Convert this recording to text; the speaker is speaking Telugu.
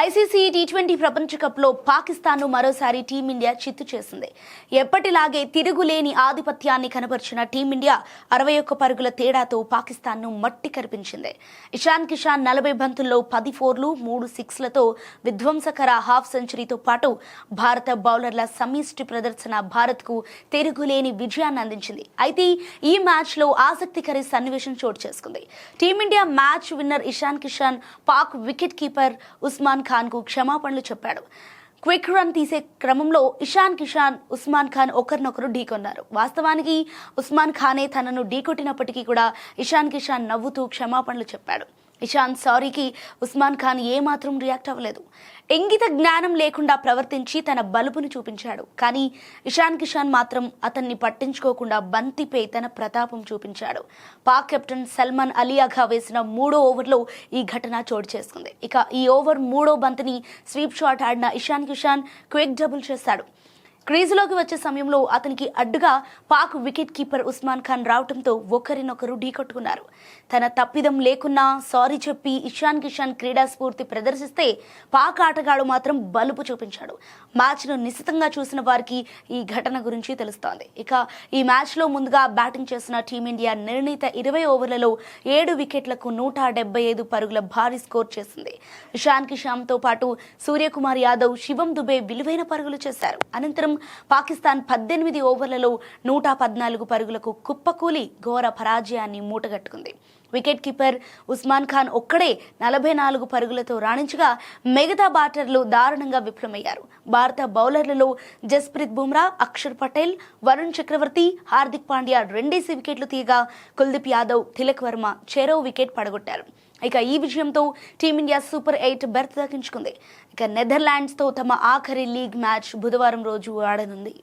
ఐసీసీ టీ20 ప్రపంచ కప్లో పాకిస్తాన్ను మరోసారి టీమిండియా చిత్తు చేసింది. ఎప్పటిలాగే తిరుగులేని ఆధిపత్యాన్ని కనబర్చిన టీమిండియా 61 పరుగుల తేడాతో పాకిస్తాన్ను మట్టి కరిపించింది. ఇషాన్ కిషాన్ 40 బంతుల్లో 10 ఫోర్లు 3 సిక్స్లతో విధ్వంసకర హాఫ్ సెంచరీతో పాటు భారత బౌలర్ల సమిష్టి ప్రదర్శన భారత్కు తిరుగులేని విజయాన్ని అందించింది. అయితే ఈ మ్యాచ్లో ఆసక్తికర సన్నివేశం చోటు చేసుకుంది. Team India match winner Ishan Kishan Pak wicket keeper Usman Khan కు క్షమాపణలు చెప్పాడు. క్విక్ రన్ తీసే క్రమంలో ఇషాన్ కిషాన్ ఉస్మాన్ ఖాన్ ఒకరినొకరు ఢీకొన్నారు. వాస్తవానికి ఉస్మాన్ ఖానే తనను ఢీకొట్టినప్పటికీ కూడా ఇషాన్ కిషాన్ నవ్వుతూ క్షమాపణలు చెప్పాడు. ఇషాన్ సారీకి ఉస్మాన్ ఖాన్ ఏమాత్రం రియాక్ట్ అవ్వలేదు. ఇంగిత జ్ఞానం లేకుండా ప్రవర్తించి తన బలుపును చూపించాడు. కానీ ఇషాన్ కిషాన్ మాత్రం అతన్ని పట్టించుకోకుండా బంతిపై తన ప్రతాపం చూపించాడు. పాక్ కెప్టెన్ సల్మాన్ అలియాగా వేసిన 3వ ఓవర్లో ఈ ఘటన చోటు చేసుకుంది. ఇక ఈ ఓవర్ 3వ బంతిని స్వీప్ షాట్ ఆడిన ఇషాన్ కిషాన్ క్విక్ డబుల్ చేశాడు. క్రీజులోకి వచ్చే సమయంలో అతనికి అడ్డుగా పాక్ వికెట్ కీపర్ ఉస్మాన్ ఖాన్ రావడంతో ఒకరినొకరు ఢీకొట్టుకున్నారు. తన తప్పిదం లేకున్నా సారీ చెప్పి ఇషాన్ కిషాన్ క్రీడా స్ఫూర్తి ప్రదర్శిస్తే పాక్ ఆటగాడు మాత్రం బలుపు చూపించాడు. మ్యాచ్ను నిశితంగా చూసిన వారికి ఈ ఘటన గురించి తెలుస్తోంది. ఇక ఈ మ్యాచ్లో ముందుగా బ్యాటింగ్ చేసిన టీమిండియా నిర్ణీత 20 ఓవర్లలో 7 వికెట్లకు 175 పరుగుల భారీ స్కోర్ చేసింది. ఇషాన్ కిషాన్తో పాటు సూర్యకుమార్ యాదవ్, శివం దుబే విలువైన పరుగులు చేశారు. అనంతరం పాకిస్తాన్ 18 ఓవర్లలో 114 పరుగులకు కుప్పకూలి ఘోర పరాజయాన్ని మూటగట్టుకుంది. వికెట్ కీపర్ ఉస్మాన్ ఖాన్ ఒక్కడే 44 పరుగులతో రాణించగా మిగతా బ్యాటర్లు దారుణంగా విఫలమయ్యారు. భారత బౌలర్లలో జస్ప్రీత్ బుమ్రా, అక్షర్ పటేల్, వరుణ్ చక్రవర్తి, హార్దిక్ పాండ్యా రెండేసి వికెట్లు తీయగా కుల్దీప్ యాదవ్, తిలక్ వర్మ చెరో వికెట్ పడగొట్టారు. ఇక ఈ విజయంతో టీమిండియా సూపర్ 8 బెర్త్ దక్కించుకుంది. ఇక నెదర్లాండ్స్తో తమ ఆఖరి లీగ్ మ్యాచ్ బుధవారం రోజు ఆడనుంది.